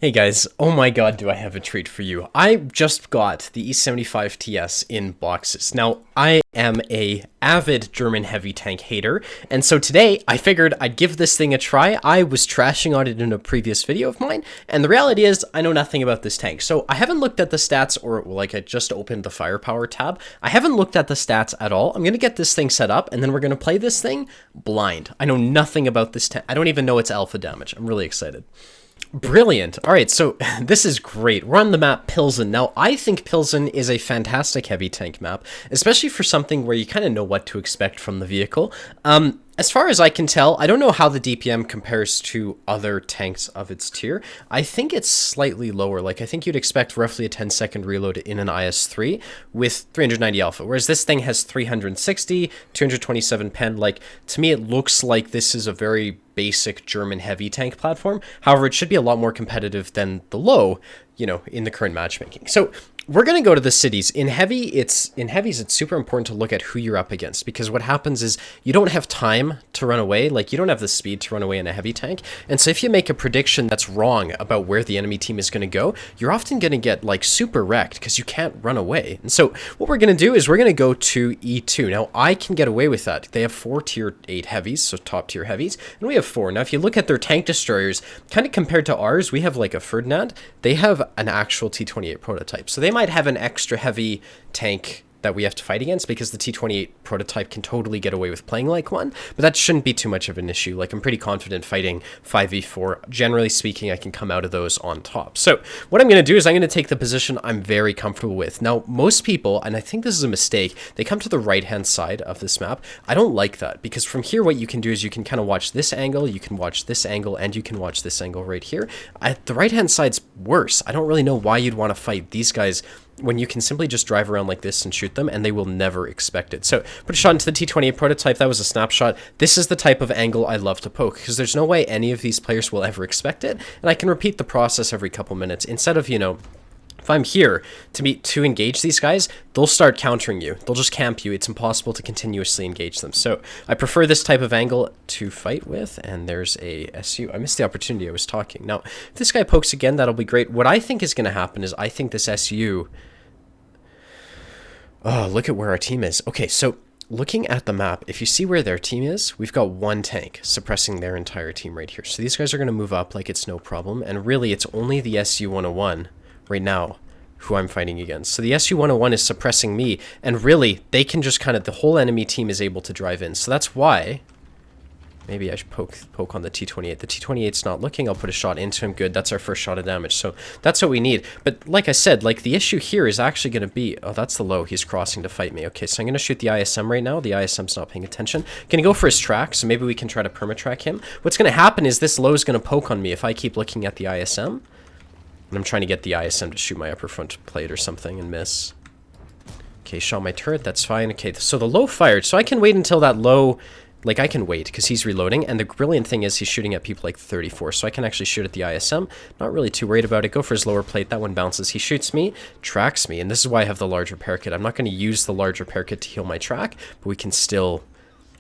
Hey guys, oh my god, do I have a treat for you. I just got the E75 TS in boxes. Now, I am a avid German heavy tank hater, and so today I figured I'd give this thing a try. I was trashing on it in a previous video of mine, and the reality is I know nothing about this tank. So I haven't looked at the stats, or like I just opened the firepower tab. I haven't looked at the stats at all. I'm going to get this thing set up, and then we're going to play this thing blind. I know nothing about this tank. I don't even know its alpha damage. I'm really excited. Brilliant. All right, so this is great. We're on the map Pilsen. Now, I think Pilsen is a fantastic heavy tank map, especially for something where you kind of know what to expect from the vehicle. As far as I can tell, I don't know how the DPM compares to other tanks of its tier. I think it's slightly lower. Like, I think you'd expect roughly a 10-second reload in an IS-3 with 390 alpha, whereas this thing has 360, 227 pen. Like, to me, it looks like this is a very basic German heavy tank platform. However, it should be a lot more competitive than the low, you know, in the current matchmaking. So we're going to go to the cities. In heavies, it's super important to look at who you're up against, because what happens is you don't have time to run away. Like, you don't have the speed to run away in a heavy tank. And so if you make a prediction that's wrong about where the enemy team is going to go, you're often going to get like super wrecked because you can't run away. And so what we're going to do is we're going to go to E2. Now, I can get away with that. They have 4 tier 8 heavies, so top tier heavies, and we have 4. Now, if you look at their tank destroyers, kind of compared to ours, we have like a Ferdinand. They have an actual T28 prototype. So they might have an extra heavy tank that we have to fight against, because the T28 prototype can totally get away with playing like one, but that shouldn't be too much of an issue. Like, I'm pretty confident fighting 5v4. Generally speaking, I can come out of those on top. So what I'm going to do is I'm going to take the position I'm very comfortable with. Now, most people, and I think this is a mistake, they come to the right-hand side of this map. I don't like that, because from here, what you can do is you can kind of watch this angle, you can watch this angle, and you can watch this angle right here. The right-hand side's worse. I don't really know why you'd want to fight these guys when you can simply just drive around like this and shoot them, and they will never expect it. So put a shot into the T28 prototype. That was a snapshot. This is the type of angle I love to poke, because there's no way any of these players will ever expect it, and I can repeat the process every couple minutes. Instead of, you know, if I'm here to engage these guys, they'll start countering you. They'll just camp you. It's impossible to continuously engage them. So I prefer this type of angle to fight with, and there's a SU. I missed the opportunity. I was talking. Now, if this guy pokes again, that'll be great. What I think is going to happen is I think this SU... Oh, look at where our team is. Okay, so looking at the map, if you see where their team is, we've got one tank suppressing their entire team right here. So these guys are going to move up like it's no problem. And really, it's only the SU-101 right now who I'm fighting against. So the SU-101 is suppressing me. And really, they can just kind of, the whole enemy team is able to drive in. So that's why... Maybe I should poke on the T28. The T28's not looking. I'll put a shot into him. Good. That's our first shot of damage. So that's what we need. But like I said, like, the issue here is actually going to be... Oh, that's the low. He's crossing to fight me. Okay, so I'm going to shoot the ISM right now. The ISM's not paying attention. Going to go for his track, so maybe we can try to permatrack him. What's going to happen is this low is going to poke on me if I keep looking at the ISM. And I'm trying to get the ISM to shoot my upper front plate or something and miss. Okay, shot my turret. That's fine. Okay, so the low fired. So I can wait until that low... Like, I can wait because he's reloading, and the brilliant thing is he's shooting at people like 34, so I can actually shoot at the ISM. Not really too worried about it. Go for his lower plate. That one bounces. He shoots me, tracks me, and this is why I have the large repair kit. I'm not going to use the large repair kit to heal my track, but we can still,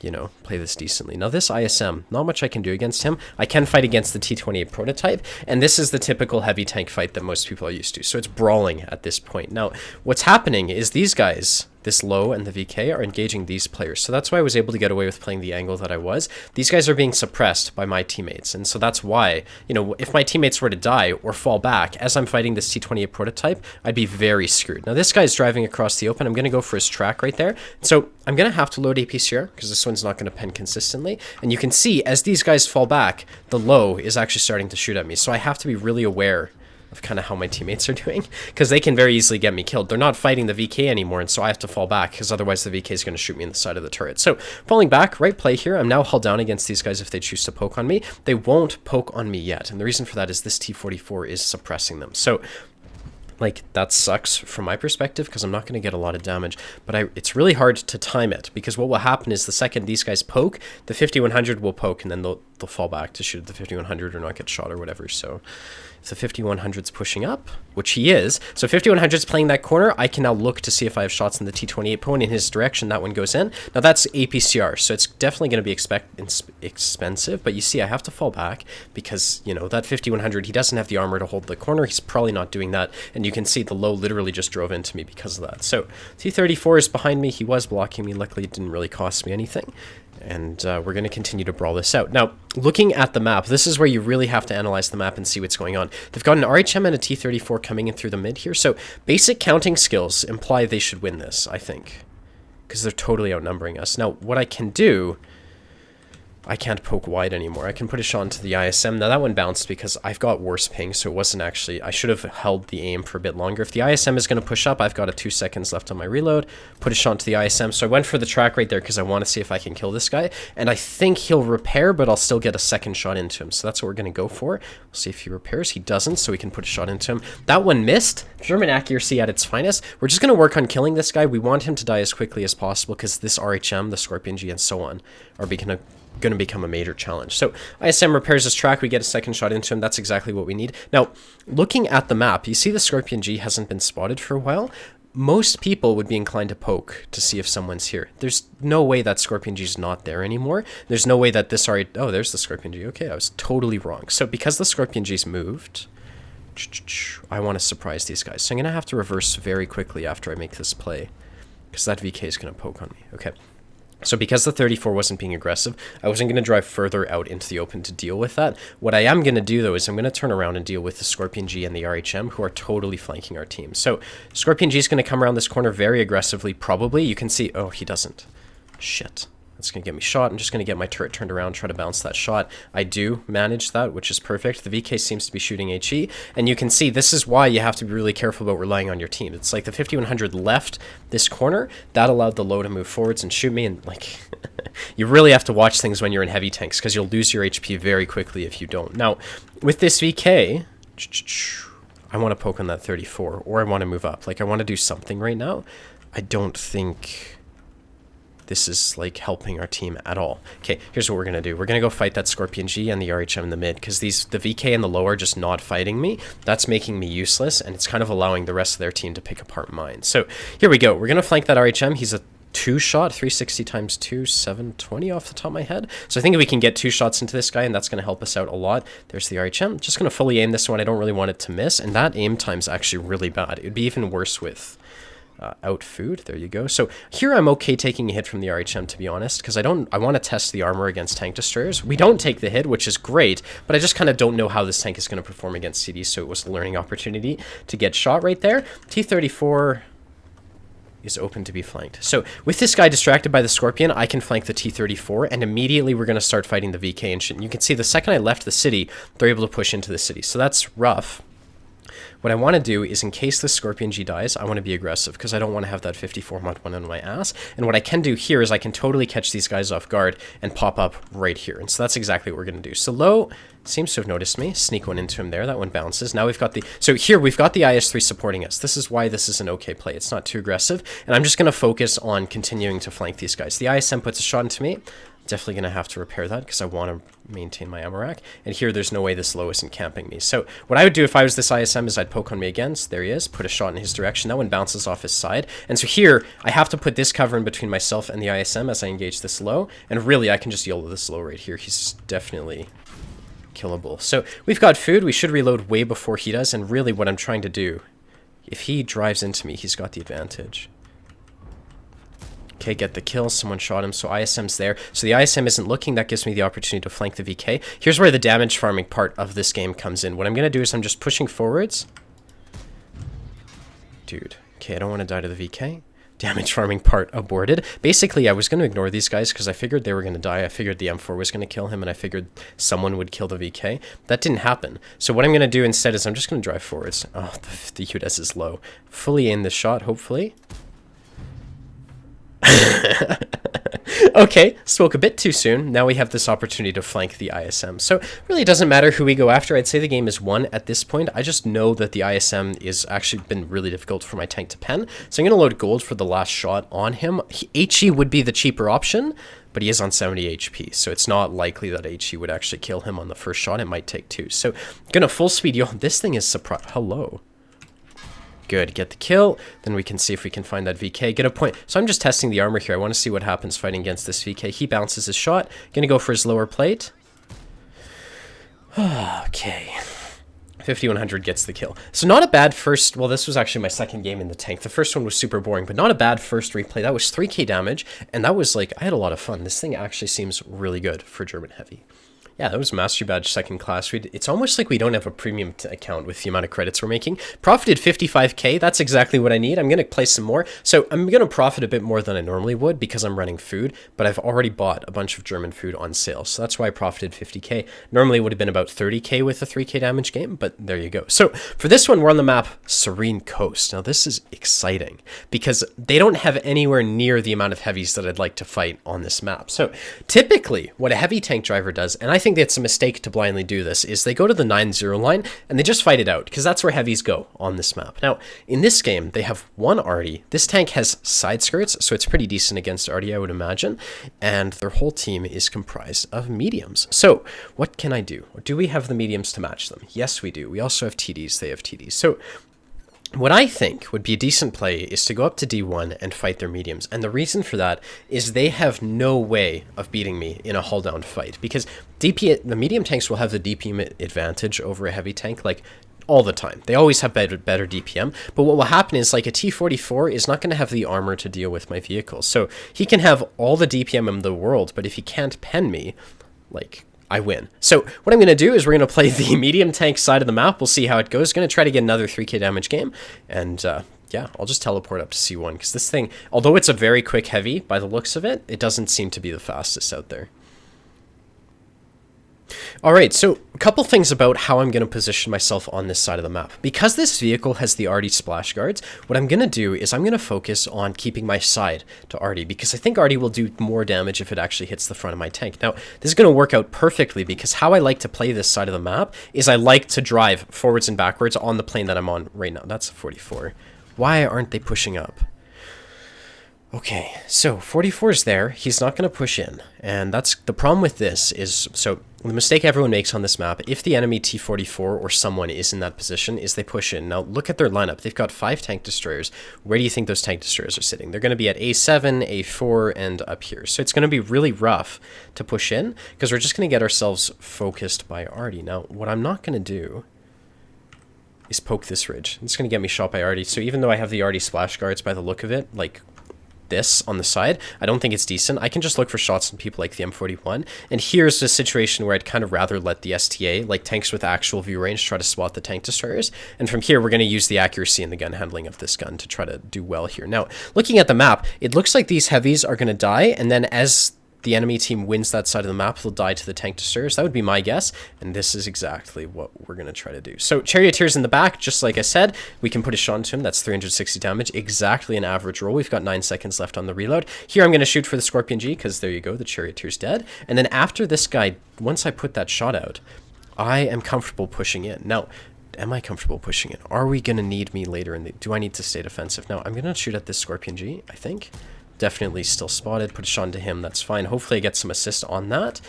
you know, play this decently. Now, this ISM, not much I can do against him. I can fight against the T28 prototype, and this is the typical heavy tank fight that most people are used to, so it's brawling at this point. Now, what's happening is these guys... This low and the VK are engaging these players. So that's why I was able to get away with playing the angle that I was. These guys are being suppressed by my teammates. And so that's why, you know, if my teammates were to die or fall back as I'm fighting this T28 prototype, I'd be very screwed. Now, this guy's driving across the open. I'm going to go for his track right there. So I'm going to have to load APCR because this one's not going to pen consistently. And you can see as these guys fall back, the low is actually starting to shoot at me. So I have to be really aware of kind of how my teammates are doing, because they can very easily get me killed. They're not fighting the VK anymore, and so I have to fall back, because otherwise the VK is going to shoot me in the side of the turret. So, falling back, right play here. I'm now held down against these guys if they choose to poke on me. They won't poke on me yet, and the reason for that is this T44 is suppressing them. So, like, that sucks from my perspective, because I'm not going to get a lot of damage, but it's really hard to time it, because what will happen is the second these guys poke, the 5100 will poke, and then they'll fall back to shoot at the 5100 or not get shot or whatever. So If the 5100's pushing up, which he is, so 5100's playing that corner, I can now look to see if I have shots in the T28 point in his direction. That one goes in. Now that's APCR, so it's definitely going to be expensive, but you see I have to fall back because, you know, that 5100, he doesn't have the armor to hold the corner. He's probably not doing that, and you can see the low literally just drove into me because of that. So T34 is behind me. He was blocking me. Luckily, it didn't really cost me anything. And we're going to continue to brawl this out. Now, looking at the map, this is where you really have to analyze the map and see what's going on. They've got an RHM and a T34 coming in through the mid here, so basic counting skills imply they should win this, I think, because they're totally outnumbering us. Now, what I can do... I can't poke wide anymore. I can put a shot into the ISM. Now that one bounced because I've got worse ping, so it wasn't actually... I should have held the aim for a bit longer. If the ISM is going to push up, I've got a 2 seconds left on my reload. Put a shot into the ISM. So I went for the track right there because I want to see if I can kill this guy. And I think he'll repair, but I'll still get a second shot into him. So that's what we're going to go for. We'll see if he repairs. He doesn't, so we can put a shot into him. That one missed. German accuracy at its finest. We're just going to work on killing this guy. We want him to die as quickly as possible because this RHM, the Scorpion G, and so on are going to become a major challenge. So ISM repairs his track, we get a second shot into him. That's exactly what we need. Now, looking at the map, you see the Scorpion G hasn't been spotted for a while. Most people would be inclined to poke to see if someone's here. There's no way that Scorpion G is not there anymore. There's no way that this already... Oh, there's the Scorpion G. Okay, I was totally wrong. So because the Scorpion G's moved, I want to surprise these guys. So I'm going to have to reverse very quickly after I make this play because that VK is going to poke on me. Okay. So because the 34 wasn't being aggressive, I wasn't going to drive further out into the open to deal with that. What I am going to do, though, is I'm going to turn around and deal with the Scorpion G and the RHM, who are totally flanking our team. So Scorpion G is going to come around this corner very aggressively, probably. You can see... Oh, he doesn't. Shit. That's going to get me shot. I'm just going to get my turret turned around, try to bounce that shot. I do manage that, which is perfect. The VK seems to be shooting HE, and you can see this is why you have to be really careful about relying on your team. It's like the 5100 left this corner. That allowed the low to move forwards and shoot me, and like... you really have to watch things when you're in heavy tanks, because you'll lose your HP very quickly if you don't. Now, with this VK... I want to poke on that 34, or I want to move up. Like, I want to do something right now. I don't think... this is like helping our team at all. Okay, here's what we're gonna do. We're gonna go fight that Scorpion G and the RHM in the mid, because the VK and the low are just not fighting me. That's making me useless, and it's kind of allowing the rest of their team to pick apart mine. So here we go. We're gonna flank that RHM. He's a 2-shot, 360 times 2, 720 off the top of my head. So I think we can get 2 shots into this guy, and that's going to help us out a lot. There's the RHM. Just going to fully aim this one. I don't really want it to miss, and that aim time's actually really bad. It would be even worse with out food. There you go. So here I'm okay taking a hit from the RHM, to be honest, because I want to test the armor against tank destroyers. We don't take the hit, which is great, but I just kind of don't know how this tank is going to perform against CDs, so it was a learning opportunity to get shot right there. T-34 is open to be flanked. So with this guy distracted by the Scorpion, I can flank the T-34, and immediately we're going to start fighting the VK and shit. And you can see the second I left the city, they're able to push into the city. So that's rough. What I want to do is, in case the Scorpion G dies, I want to be aggressive, because I don't want to have that 54 mod 1 on my ass. And what I can do here is I can totally catch these guys off guard and pop up right here. And so that's exactly what we're going to do. So low seems to have noticed me. Sneak one into him there. That one bounces. Now we've got the... So here we've got the IS-3 supporting us. This is why this is an okay play. It's not too aggressive. And I'm just going to focus on continuing to flank these guys. The ISM puts a shot into me. Definitely going to have to repair that because I want to maintain my ammo rack. And here, there's no way this low isn't camping me. So what I would do if I was this ISM is I'd poke on me again. So there he is. Put a shot in his direction. That one bounces off his side. And so here, I have to put this cover in between myself and the ISM as I engage this low. And really, I can just YOLO this low right here. He's definitely killable. So we've got food. We should reload way before he does. And really, what I'm trying to do, if he drives into me, he's got the advantage. Okay, get the kill. Someone shot him, so ISM's there. So the ISM isn't looking. That gives me the opportunity to flank the VK. Here's where the damage farming part of this game comes in. What I'm going to do is I'm just pushing forwards. Dude. Okay, I don't want to die to the VK. Damage farming part aborted. Basically, I was going to ignore these guys because I figured they were going to die. I figured the M4 was going to kill him, and I figured someone would kill the VK. That didn't happen. So what I'm going to do instead is I'm just going to drive forwards. Oh, the UDES is low. Fully aim this shot, hopefully. Okay, spoke a bit too soon. Now we have this opportunity to flank the ISM. So really it doesn't matter who we go after. I'd say the game is won at this point. I just know that the ISM is actually been really difficult for my tank to pen. So I'm going to load gold for the last shot on him. HE would be the cheaper option, but he is on 70 HP, so it's not likely that HE would actually kill him on the first shot. It might take 2. So, gonna full speed. Yo, this thing is surprise. Hello. Good, get the kill. Then we can see if we can find that VK. Get a point. So I'm just testing the armor here. I want to see what happens fighting against this VK. He bounces his shot. Gonna go for his lower plate. Okay. 5100 gets the kill. So not a bad first, well, this was actually my second game in the tank. The first one was super boring, but not a bad first replay. That was 3k damage, and that was like, I had a lot of fun. This thing actually seems really good for German Heavy. Yeah, that was Mastery Badge second class. It's almost like we don't have a premium account with the amount of credits we're making. Profited 55k, that's exactly what I need. I'm going to play some more. So I'm going to profit a bit more than I normally would because I'm running food, but I've already bought a bunch of German food on sale. So that's why I profited 50k. Normally it would have been about 30k with a 3k damage game, but there you go. So for this one, we're on the map Serene Coast. Now this is exciting because they don't have anywhere near the amount of heavies that I'd like to fight on this map. So typically what a heavy tank driver does, and I think it's a mistake to blindly do this, is they go to the 9-0 line and they just fight it out because that's where heavies go on this map. Now, in this game, they have one arty. This tank has side skirts, so it's pretty decent against arty, I would imagine, and their whole team is comprised of mediums. So, what can I do? Do we have the mediums to match them? Yes, we do. We also have TDs. They have TDs. So, what I think would be a decent play is to go up to D1 and fight their mediums. And the reason for that is they have no way of beating me in a hull down fight. Because the medium tanks will have the DPM advantage over a heavy tank, like, all the time. They always have better DPM. But what will happen is, like, a T-44 is not going to have the armor to deal with my vehicles. So he can have all the DPM in the world, but if he can't pen me, like, I win. So what I'm going to do is we're going to play the medium tank side of the map. We'll see how it goes. Going to try to get another 3k damage game. And yeah, I'll just teleport up to C1 because this thing, although it's a very quick heavy by the looks of it, it doesn't seem to be the fastest out there. All right, so a couple things about how I'm going to position myself on this side of the map. Because this vehicle has the arty splash guards, what I'm going to do is I'm going to focus on keeping my side to arty because I think arty will do more damage if it actually hits the front of my tank. Now, this is going to work out perfectly because how I like to play this side of the map is I like to drive forwards and backwards on the plane that I'm on right now. That's a 44. Why aren't they pushing up? Okay, so 44 is there. He's not going to push in. And that's the problem with this is, so the mistake everyone makes on this map, if the enemy T-44 or someone is in that position, is they push in. Now, look at their lineup. They've got 5 tank destroyers. Where do you think those tank destroyers are sitting? They're going to be at A7, A4, and up here. So it's going to be really rough to push in because we're just going to get ourselves focused by arty. Now, what I'm not going to do is poke this ridge. It's going to get me shot by arty. So even though I have the arty splash guards by the look of it, like this on the side, I don't think it's decent. I can just look for shots on people like the M41, and here's a situation where I'd kind of rather let the STA, like tanks with actual view range, try to spot the tank destroyers, and from here we're going to use the accuracy and the gun handling of this gun to try to do well here. Now, looking at the map, it looks like these heavies are going to die, and then as the enemy team wins that side of the map, they'll die to the tank destroyers. That would be my guess, and this is exactly what we're going to try to do. So Charioteer's in the back, just like I said. We can put a shot into him. That's 360 damage, exactly an average roll. We've got 9 seconds left on the reload. Here I'm going to shoot for the Scorpion G, because there you go, the Charioteer's dead. And then after this guy, once I put that shot out, I am comfortable pushing in. Now, am I comfortable pushing in? Are we going to need me later in the... Do I need to stay defensive? Now, I'm going to shoot at this Scorpion G, I think. Definitely still spotted. Put a shot into him. That's fine. Hopefully I get some assist on that.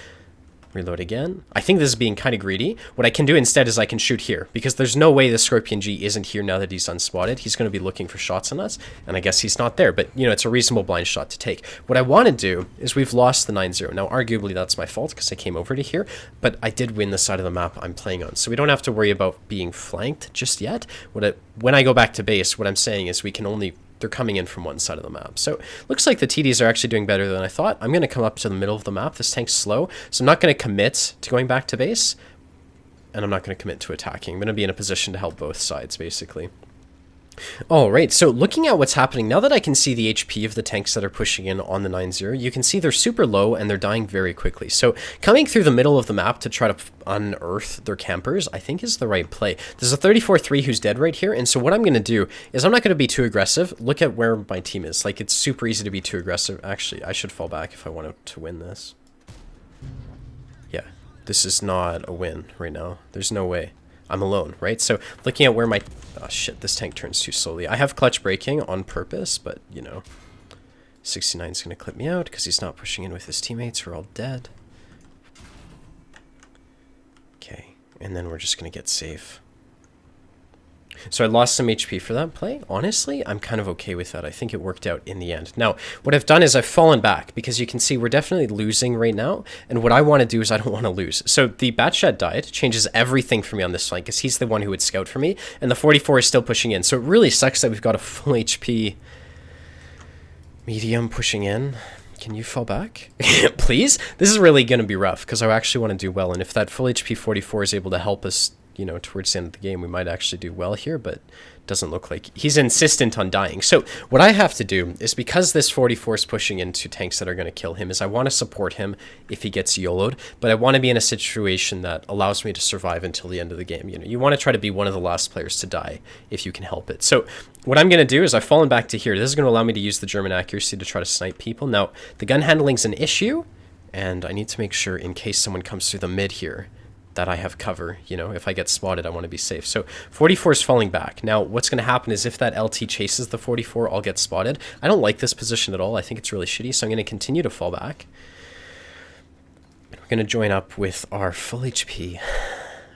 Reload again. I think this is being kind of greedy. What I can do instead is I can shoot here, because there's no way the Scorpion G isn't here now that he's unspotted. He's going to be looking for shots on us, and I guess he's not there, but, you know, it's a reasonable blind shot to take. What I want to do is we've lost the 9-0. Now, arguably, that's my fault, because I came over to here, but I did win the side of the map I'm playing on, so we don't have to worry about being flanked just yet. When I go back to base, what I'm saying is we can only... They're coming in from one side of the map. So looks like the TDs are actually doing better than I thought. I'm going to come up to the middle of the map. This tank's slow, so I'm not going to commit to going back to base, and I'm not going to commit to attacking. I'm going to be in a position to help both sides, basically. Alright, so looking at what's happening, now that I can see the HP of the tanks that are pushing in on the 9-0, you can see they're super low and they're dying very quickly. So coming through the middle of the map to try to unearth their campers, I think is the right play. There's a 34-3 who's dead right here, and so what I'm going to do is I'm not going to be too aggressive. Look at where my team is. Like, it's super easy to be too aggressive. Actually, I should fall back if I wanted to win this. Yeah, this is not a win right now. There's no way. I'm alone, right? So looking at where my... Oh, shit, this tank turns too slowly. I have clutch braking on purpose, but, you know, 69 is going to clip me out because he's not pushing in with his teammates. We're all dead. Okay, and then we're just going to get safe. So I lost some HP for that play. Honestly, I'm kind of okay with that. I think it worked out in the end. Now, what I've done is I've fallen back because you can see we're definitely losing right now. And what I want to do is I don't want to lose. So the Batshad died, changes everything for me on this flank because he's the one who would scout for me. And the 44 is still pushing in. So it really sucks that we've got a full HP medium pushing in. Can you fall back? Please? This is really going to be rough because I actually want to do well. And if that full HP 44 is able to help us, you know, towards the end of the game, we might actually do well here, but doesn't look like he's insistent on dying. So what I have to do is, because this 44 is pushing into tanks that are going to kill him, is I want to support him if he gets YOLO'd, but I want to be in a situation that allows me to survive until the end of the game. You know, you want to try to be one of the last players to die if you can help it. So what I'm going to do is I've fallen back to here. This is going to allow me to use the German accuracy to try to snipe people. Now, the gun handling's an issue, and I need to make sure in case someone comes through the mid here that I have cover. You know, if I get spotted, I want to be safe. So 44 is falling back. Now, what's going to happen is if that LT chases the 44, I'll get spotted. I don't like this position at all. I think it's really shitty, so I'm going to continue to fall back. We're going to join up with our full HP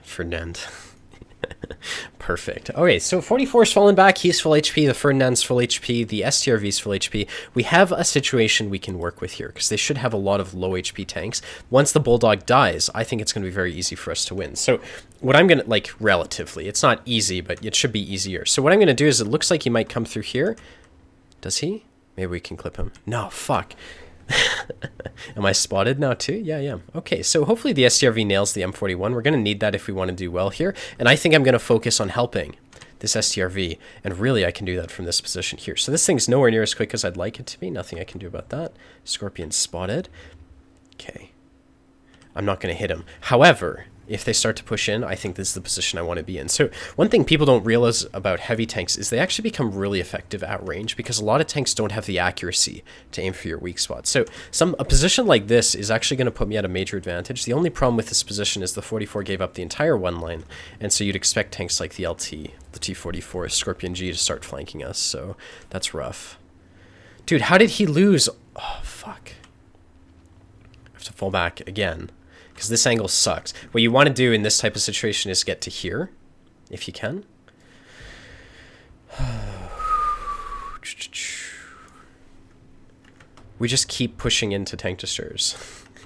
Ferdinand. Perfect. Okay, so 44 is falling back. He's full HP. The Ferdinand's full HP. The STRV's full HP. We have a situation we can work with here because they should have a lot of low HP tanks. Once the Bulldog dies, I think it's going to be very easy for us to win. So what I'm going to, like, relatively, it's not easy, but it should be easier. So what I'm going to do is it looks like he might come through here. Does he? Maybe we can clip him. No, fuck. Am I spotted now too? Yeah, I am. Okay, so hopefully the STRV nails the M41. We're going to need that if we want to do well here. And I think I'm going to focus on helping this STRV. And really, I can do that from this position here. So this thing's nowhere near as quick as I'd like it to be. Nothing I can do about that. Scorpion spotted. Okay. I'm not going to hit him. However, if they start to push in, I think this is the position I want to be in. So one thing people don't realize about heavy tanks is they actually become really effective at range because a lot of tanks don't have the accuracy to aim for your weak spot. So a position like this is actually going to put me at a major advantage. The only problem with this position is the 44 gave up the entire one line, and so you'd expect tanks like the LT, the T44, Scorpion G to start flanking us, so that's rough. Dude, how did he lose? Oh, fuck. I have to fall back again, because this angle sucks. What you want to do in this type of situation is get to here, if you can. We just keep pushing into tank destroyers.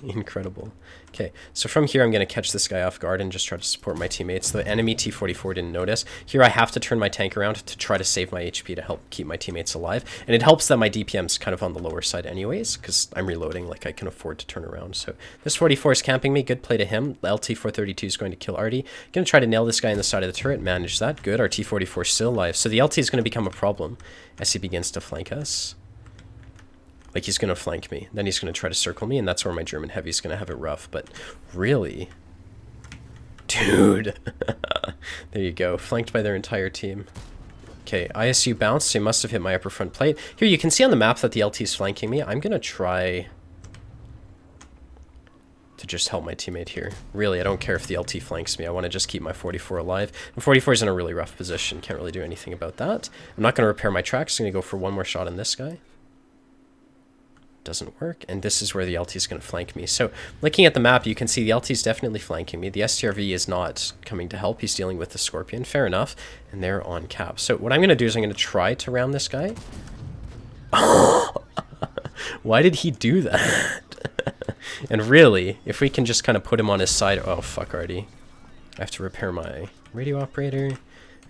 Incredible. Okay, so from here I'm going to catch this guy off guard and just try to support my teammates. The enemy T44 didn't notice. Here I have to turn my tank around to try to save my HP to help keep my teammates alive. And it helps that my DPM's kind of on the lower side anyways, because I'm reloading, like I can afford to turn around. So this 44 is camping me. Good play to him. The LT432 is going to kill Artie. Going to try to nail this guy in the side of the turret. Manage that. Good. Our T44 is still alive. So the LT is going to become a problem as he begins to flank us. Like, he's going to flank me. Then he's going to try to circle me, and that's where my German heavy is going to have it rough. But really... Dude. There you go. Flanked by their entire team. Okay, ISU bounced. He must have hit my upper front plate. Here, you can see on the map that the LT is flanking me. I'm going to try to just help my teammate here. Really, I don't care if the LT flanks me. I want to just keep my 44 alive. And 44 is in a really rough position. Can't really do anything about that. I'm not going to repair my tracks. I'm going to go for one more shot on this guy. Doesn't work, and this is where the LT is going to flank me. So looking at the map, you can see the LT is definitely flanking me. The STRV is not coming to help. He's dealing with the Scorpion. Fair enough, and they're on cap. So what I'm going to do is I'm going to try to round this guy. Why did he do that? And really, if we can just kind of put him on his side... Oh, fuck, Artie. I have to repair my radio operator.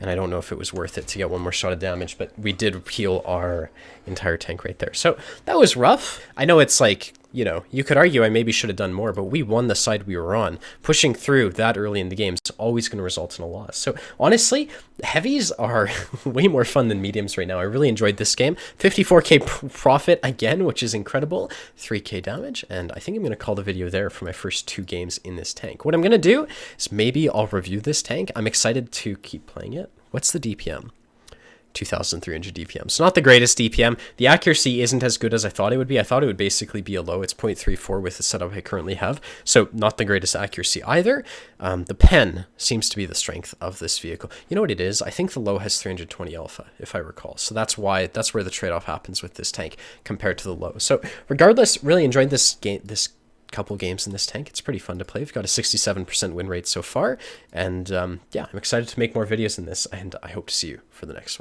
And I don't know if it was worth it to get one more shot of damage, but we did heal our entire tank right there. So that was rough. I know it's like, you know, you could argue I maybe should have done more, but we won the side we were on. Pushing through that early in the game is always going to result in a loss. So honestly, heavies are way more fun than mediums right now. I really enjoyed this game. 54k profit again, which is incredible. 3k damage, and I think I'm going to call the video there for my first 2 games in this tank. What I'm going to do is maybe I'll review this tank. I'm excited to keep playing it. What's the DPM? 2,300 DPM. So not the greatest DPM. The accuracy isn't as good as I thought it would be. I thought it would basically be a low. It's 0.34 with the setup I currently have. So not the greatest accuracy either. The pen seems to be the strength of this vehicle. You know what it is? I think the low has 320 alpha, if I recall. So that's where the trade-off happens with this tank compared to the low. So regardless, really enjoyed this game, this couple games in this tank. It's pretty fun to play. We've got a 67% win rate so far. And yeah, I'm excited to make more videos in this, and I hope to see you for the next one.